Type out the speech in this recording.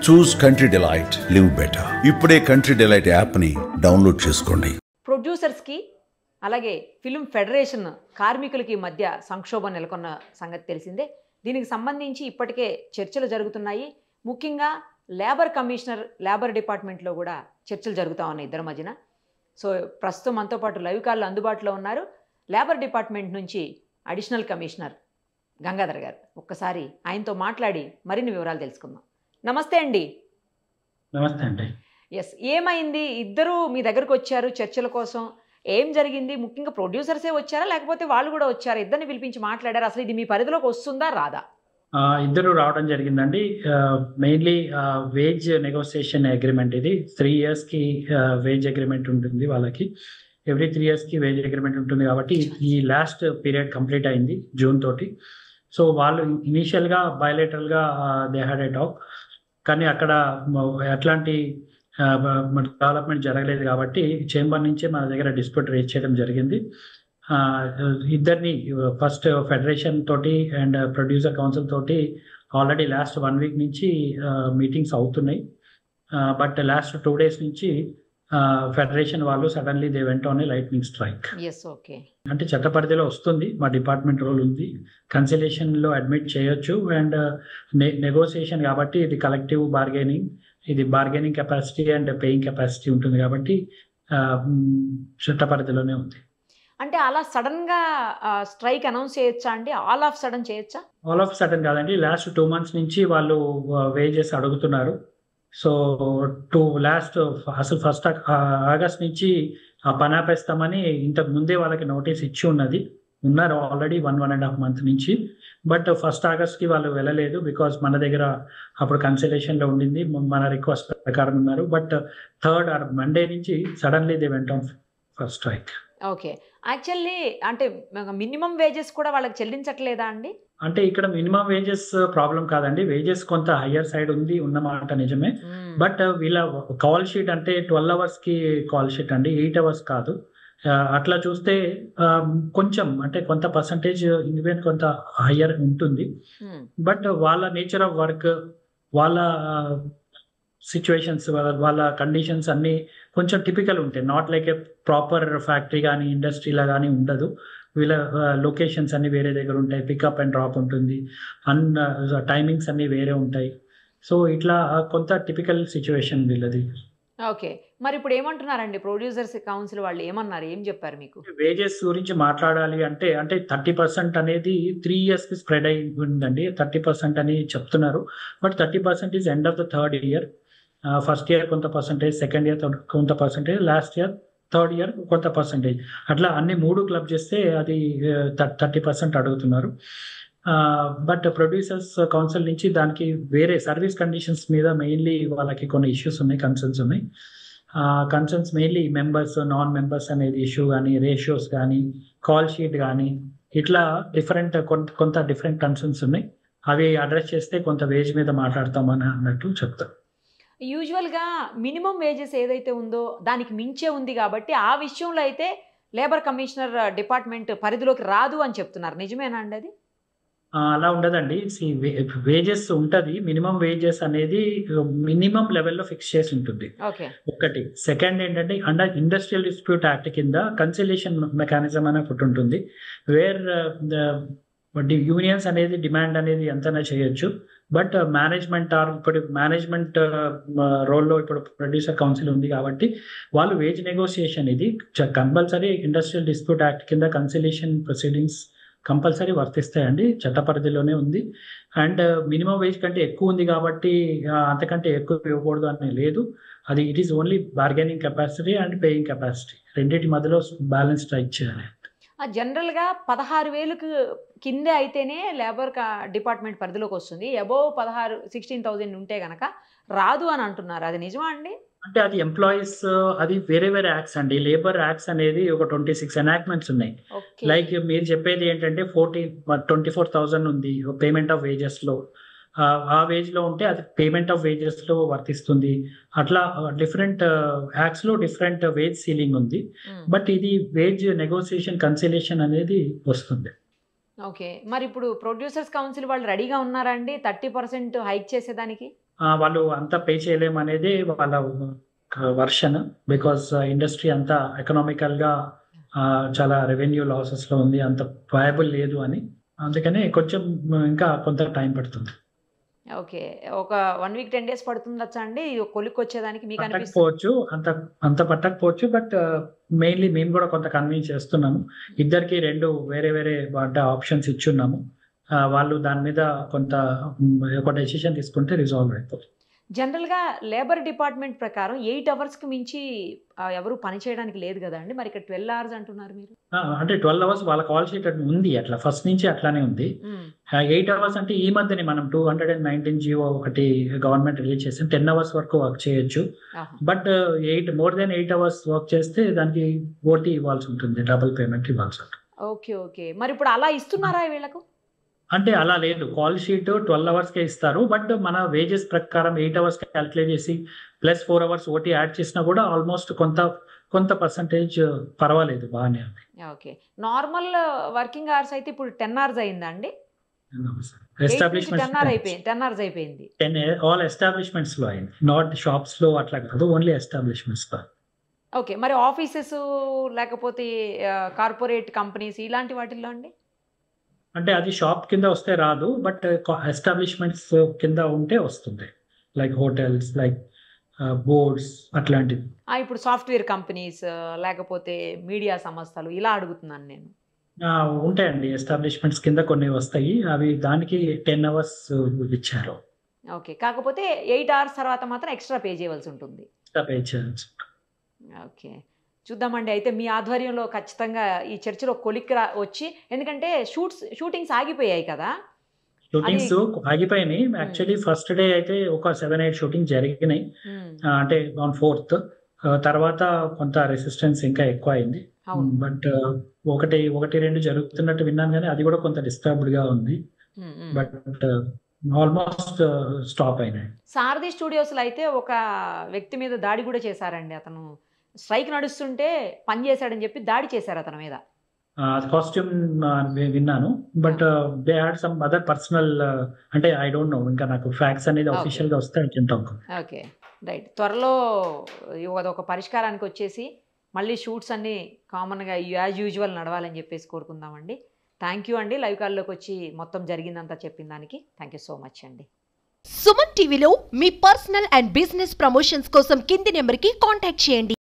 చూస్ country delight, live better. ఇప్పుడే country delight యాప్ని download చేసుకోండి. ప్రొడ్యూసర్స్కి అలాగే ఫిల్మ్ ఫెడరేషన్ కార్మికులకి మధ్య సంక్షోభం నెలకొన్న సంగతి తెలిసిందే. దీనికి సంబంధించి ఇప్పటికే చర్చలు జరుగుతున్నాయి. ముఖ్యంగా లేబర్ కమిషనర్, లేబర్ డిపార్ట్మెంట్లో కూడా చర్చలు జరుగుతూ ఉన్నాయి ఇద్దరి మధ్యన. సో ప్రస్తుతం మనతో పాటు లైవ్ కాల్లో అందుబాటులో ఉన్నారు లేబర్ డిపార్ట్మెంట్ నుంచి అడిషనల్ కమిషనర్ గంగాధర్ గారు. ఒక్కసారి ఆయనతో మాట్లాడి మరిన్ని వివరాలు తెలుసుకుందాం. నమస్తే అండి. నమస్తే అండి. ఎస్, ఏమైంది? ఇద్దరు మీ దగ్గరకు వచ్చారు చర్చల కోసం. ఏం జరిగింది? ముఖ్యంగా ప్రొడ్యూసర్సే వచ్చారా లేకపోతే వాళ్ళు కూడా వచ్చారా? ఇద్దరిని పిలిపించి మాట్లాడారు. అసలు ఇది మీ పరిధిలోకి వస్తుందా రాదా? ఇద్దరు రావడం జరిగిందండి. Mainly wage negotiation agreement. ఇది 3 yearsకి వేజ్ అగ్రిమెంట్ ఉంటుంది వాళ్ళకి. ఎవ్రీ 3 yearsకి వేజ్ అగ్రిమెంట్ ఉంటుంది కాబట్టి ఈ లాస్ట్ పీరియడ్ కంప్లీట్ అయింది జూన్ తోటి. సో వాళ్ళు ఇనీషియల్గా బయోలేటరల్గా దే హ్యాడ్ ఎ టాక్, కానీ అక్కడ ఎట్లాంటి డెవలప్మెంట్ జరగలేదు కాబట్టి చేంబర్ నుంచే మన దగ్గర డిస్ప్యూట్ రేజ్ చేయడం జరిగింది. ఇద్దరిని ఫస్ట్ ఫెడరేషన్ తోటి అండ్ ప్రొడ్యూసర్ కౌన్సిల్ తోటి ఆల్రెడీ లాస్ట్ 1 week నుంచి మీటింగ్స్ అవుతున్నాయి. బట్ లాస్ట్ 2 days నుంచి ఫెడరేషన్ వాళ్ళు suddenly they went on a lightning strike. అంటే చట్ట పరిధిలో వస్తుంది, మా డిపార్ట్మెంట్ రోల్ ఉంది, కన్సిలేషన్లో అడ్మిట్ చేయొచ్చు అండ్ నెగోసియేషన్ కాబట్టి ఇది కలెక్టివ్ బార్గెనింగ్, ఇది bargaining capacity and paying capacity ఉంటుంది కాబట్టి చట్ట పరిధిలోనే ఉంది. అంటే అలా సడన్ గా స్ట్రైక్ అనౌన్స్ చేయొచ్చా అండి? ఆల్ ఆఫ్ సడన్ చేయొచ్చా? ఆల్ ఆఫ్ సడన్ కాదండి. లాస్ట్ 2 months నుంచి వాళ్ళు వేజెస్ అడుగుతున్నారు. సో అసలు ఫస్ట్ ఆగస్ట్ నుంచి పని ఆపేస్తామని ఇంతకు ముందే వాళ్ళకి నోటీస్ ఇచ్చి ఉన్నారు ఆల్రెడీ 1.5 months నుంచి. బట్ ఫస్ట్ ఆగస్ట్కి వాళ్ళు వెళ్ళలేదు బికాస్ మన దగ్గర అప్పుడు కన్సలేషన్లో ఉండింది, మన రిక్వెస్ట్ ప్రకారం ఉన్నారు. బట్ 3rd Monday నుంచి suddenly they went on first strike. Okay, actually అంటే మినిమం వేజెస్ కూడా వాళ్ళకి చెల్లించట్లేదా అండి? అంటే ఇక్కడ మినిమం వేజెస్ ప్రాబ్లం కాదండి, వేజెస్ కొంత హయ్యర్ సైడ్ ఉన్నమాట నిజమే. బట్ వీళ్ళ కాల్ షీట్ అంటే 12 hours కాల్ షీట్ అండి, 8 hours కాదు. అట్లా చూస్తే కొంచెం అంటే కొంత పర్సంటేజ్ ఈవెన్ కొంత హయ్యర్ ఉంటుంది. బట్ వాళ్ళ నేచర్ ఆఫ్ వర్క్, వాళ్ళ సిచ్యువేషన్స్, వాళ్ళ కండిషన్స్ అన్నీ కొంచెం టిపికల్ ఉంటాయి. Not like a proper factory కానీ ఇండస్ట్రీలా కానీ ఉండదు. వీళ్ళ లొకేషన్స్ అన్నీ వేరే దగ్గర ఉంటాయి, పికప్ అండ్ డ్రాప్ ఉంటుంది, టైమింగ్స్ అన్నీ వేరే ఉంటాయి. సో ఇట్లా కొంత టిపికల్ సిచ్యువేషన్ వీళ్ళది. ఓకే, మరి ఇప్పుడు ఏమంటున్నారండి ప్రొడ్యూసర్స్ కౌన్సిల్ వాళ్ళు? ఏమన్నారు, ఏం చెప్పారు మీకు? వేజెస్ గురించి మాట్లాడాలి అంటే 30% అనేది 3 yearsకి స్ప్రెడ్ అయి ఉందండి. 30% అని చెప్తున్నారు. But 30% is end of the 3rd year. First year కొంత పర్సంటేజ్, సెకండ్ ఇయర్ కొంత percentage, last year 3rd year కొంత పర్సంటేజ్, అట్లా అన్ని 3 క్లబ్ చేస్తే అది 30% అడుగుతున్నారు. బట్ ప్రొడ్యూసర్స్ కౌన్సిల్ నుంచి దానికి వేరే సర్వీస్ కండిషన్స్ మీద మెయిన్లీ వాళ్ళకి కొన్ని ఇష్యూస్ ఉన్నాయి, కన్సర్న్స్ ఉన్నాయి. Concerns mainly members, non members అనేది ఇష్యూ కానీ, రేషియోస్ కానీ, కాల్ షీట్ కానీ, ఇట్లా డిఫరెంట్ కొంత డిఫరెంట్ కన్సర్న్స్ ఉన్నాయి. అవి అడ్రస్ చేస్తే కొంత వేజ్ మీద మాట్లాడతామని అన్నట్టు చెప్తారు. యూజువల్గా మినిమం వేజెస్ ఏదైతే ఉందో దానికి మించే ఉంది కాబట్టి ఆ విషయంలో అయితే లేబర్ కమిషనర్ డిపార్ట్మెంట్ పరిధిలోకి రాదు అని చెప్తున్నారు. నిజమేనా అండి అది? అలా ఉండదండి. వేజెస్ ఉంటుంది, మినిమం వేజెస్ అనేది మినిమం లెవెల్లో ఫిక్స్ చేసి ఉంటుంది ఒకటి. సెకండ్ ఏంటంటే అండర్ ఇండస్ట్రియల్ డిస్ప్యూట్ యాక్ట్ కింద కన్సిలేషన్ మెకానిజం అని ఒకటి ఉంటుంది, వేర్ యూనియన్స్ అనేది డిమాండ్ అనేది ఎంతైనా చేయొచ్చు. బట్ మేనేజ్మెంట్ ఇప్పుడు మేనేజ్మెంట్ రోల్లో ఇప్పుడు ప్రొడ్యూసర్ కౌన్సిల్ ఉంది కాబట్టి వాళ్ళు వేజ్ నెగోసియేషన్ ఇది కంపల్సరీ ఇండస్ట్రియల్ డిస్ప్యూట్ యాక్ట్ కింద కన్సిలేషన్ ప్రొసీడింగ్స్ కంపల్సరీ వర్తిస్తాయండి, చట్ట పరిధిలోనే ఉంది. అండ్ మినిమం వేజ్ కంటే ఎక్కువ ఉంది కాబట్టి అంతకంటే ఎక్కువ ఇవ్వకూడదు అని లేదు. అది it is only bargaining capacity and paying capacity, రెండింటి మధ్యలో బ్యాలెన్స్ స్ట్రైక్ చేయాలి. జనరల్గా 16,000 కిందే అయితేనే లేబర్ డిపార్ట్మెంట్ పరిధిలోకి వస్తుంది. అబోవ్ 16,000 ఉంటే కనుక రాదు అని అంటున్నారు. అది నిజమా అండి? అంటే అది ఎంప్లాయీస్, అది వేరే వేరే యాక్ట్స్ అండి. లేబర్ యాక్ట్స్ అనేది ఒక 26 ఎనాక్ట్మెంట్స్ ఉన్నాయి. లైక్ మీరు చెప్పేది ఏంటంటే 24,000 ఉంది పేమెంట్ ఆఫ్ వేజెస్ లో, ఆ వేజ్ లో ఉంటే అది పేమెంట్ ఆఫ్ వేజెస్ లో వర్తిస్తుంది. అట్లా డిఫరెంట్ యాక్ట్స్ లో డిఫరెంట్ వేజ్ సీలింగ్ ఉంది. బట్ ఇది వేజ్ నెగోసియేషన్ కన్సిలేషన్ అనేది వస్తుంది. ఓకే, మరి ఇప్పుడు ప్రొడ్యూసర్స్ కౌన్సిల్ వాళ్ళు రెడీగా ఉన్నారా అండి 30% హైక్ చేసేదానికి? వాళ్ళు అంత పే చేయలేము అనేది వాళ్ళ వర్షన్. బికాస్ ఇండస్ట్రీ అంతా ఎకనామికల్గా చాలా రెవెన్యూ లాసెస్లో ఉంది, అంత వయబుల్ లేదు అని. అందుకనే కొంచెం ఇంకా కొంత టైం పడుతుంది. ఓకే. ఒక 1 వీక్ 10 డేస్ పడుతుందచ్చా అండి కొలిక్కొచ్చేదానికి మీకు అనిపిస్తుంది? పట్టకపోవచ్చు, అంత అంత పట్టకపోవచ్చు. బట్ మెయిన్లీ మేము కూడా కొంత కన్విన్స్ చేస్తున్నాము. ఇద్దరికి 2 వేరే వేరే ఆప్షన్స్ ఇచ్చున్నాము. వాళ్ళు దాని మీద కొంత ఒక డెసిషన్ తీసుకుంటే రిజాల్వ్ అయిపోతుంది. జనరల్గా లేబర్ డిపార్ట్మెంట్ ప్రకారం 8 అవర్స్కి మించి ఎవరు పని చేయడానికి లేదు కదా అండి, మరి ఇక్కడ 12 అవర్స్ అంటున్నారు మీరు? అంటే 12 అవర్స్ వాళ్ళ కాల్ షీట్ ఉంది, అట్లా ఫస్ట్ నుంచి అట్లానే ఉంది. 8 అవర్స్ అంటే ఈ మధ్యనే మనం 219 జీవో ఒకటి గవర్నమెంట్ రిలీజ్ చేసి 10 అవర్స్ వరకు వర్క్ చేయొచ్చు. But more than 8 hours work చేస్తే దానికి ఓటీ ఇవ్వాల్సి ఉంటుంది, డబుల్ పేమెంట్ ఇవ్వాల్సి ఉంటుంది. Okay okay. మరి ఇప్పుడు అలా ఇస్తున్నారా వీళ్ళకు? అంటే అలా లేదు, కాల్ షీట్ 12 అవర్స్కే ఇస్తారు. బట్ మన వేజెస్ ప్రకారం 8 అవర్స్ క్యాలిక్యులేట్ చేసి ప్లస్ 4 అవర్స్ ఓటీ యాడ్ చేసినా కూడా ఆల్మోస్ట్ కొంత పర్సంటేజ్ పర్వాలేదు, బాగానే ఉంది. ఓకే. నార్మల్ వర్కింగ్ అవర్స్ అయితే ఇప్పుడు 10 అవర్స్ అయిందా అండి? 10 అవర్స్ అయిపోయింది. ఆల్ ఎస్టాబ్లిష్మెంట్స్ లో అయింది, నాట్ షాప్స్ లో అట్లా కాదు, ఓన్లీ ఎస్టాబ్లిష్మెంట్స్ లో. ఓకే. మరి ఆఫీసెస్ లేకపోతే కార్పొరేట్ కంపెనీస్ ఇలాంటి వాటిల్లో అండి? అంటే అది షాప్ కింద వస్తే రాదు, బట్ ఎస్టాబ్లిష్మెంట్స్ కింద ఉంటే వస్తుంది, లైక్ హోటల్స్, లైక్ బోర్డ్స్ అట్లాంటివి. ఇప్పుడు సాఫ్ట్వేర్ కంపెనీస్ లేకపోతే మీడియా సంస్థలు ఇలా అడుగుతున్నాను నేను. ఉంటాయండి, ఎస్టాబ్లిష్మెంట్స్ కింద కొన్ని వస్తాయి, అవి దానికి 10 అవర్స్ ఇచ్చారు. ఓకే. కాకపోతే 8 అవర్స్ తర్వాత మాత్రం ఎక్స్ట్రా పే చేయవలసి ఉంటుంది. ఓకే. చూద్దామండి. అయితే మీ ఆధ్వర్యంలో ఖచ్చితంగా ఈ చర్చలో కొలిక్కి వచ్చి, ఎందుకంటే షూటింగ్స్ ఆగిపోయాయి కదా? షూటింగ్స్ ఆగిపోయినాయి. యాక్చువల్లీ ఫస్ట్ డే అయితే ఒక 7-8 షూటింగ్ జరిగినాయి, అంటే ఆన్ 4th. తర్వాత కొంత రెసిస్టెన్స్ ఇంకా ఎక్కువ అయింది. బట్ 1-2 జరుగుతున్నట్టు విన్నాను, కానీ అది కూడా కొంత డిస్టర్బ్డ్ గా ఉంది. బట్ ఆల్మోస్ట్ స్టాప్ అయినాయి. సారథి స్టూడియోస్ లో అయితే ఒక వ్యక్తి మీద దాడి కూడా చేశారండి. అతను స్ట్రైక్ నడుస్తుంటే పని చేశాడని చెప్పి దాడి చేశారు అతని మీద. కాస్ట్యూమ్ విన్నాను, but they had some other personal, అంటే ఐ డోంట్ నో, ఇంకా నాకు ఫ్యాక్ట్స్ అనేది అఫీషియల్ గా వస్తే చెప్తాం. Okay right. త్వరలో ఒక పరిష్కారానికి వచ్చేసి మళ్ళీ షూట్స్ అన్ని కామన్గా యాజ్ యూజువల్ నడవాలని చెప్పేసి కోరుకుందామండి. థ్యాంక్ యూ అండి, లైవ్ కాల్లోకి వచ్చి మొత్తం జరిగిందంతా చెప్పిన దానికి థ్యాంక్ యూ సో మచ్ అండి. సుమన్ టీవీలో మీ పర్సనల్ అండ్ బిజినెస్ ప్రమోషన్స్ కోసం కింది నెంబర్కి కాంటాక్ట్ చేయండి.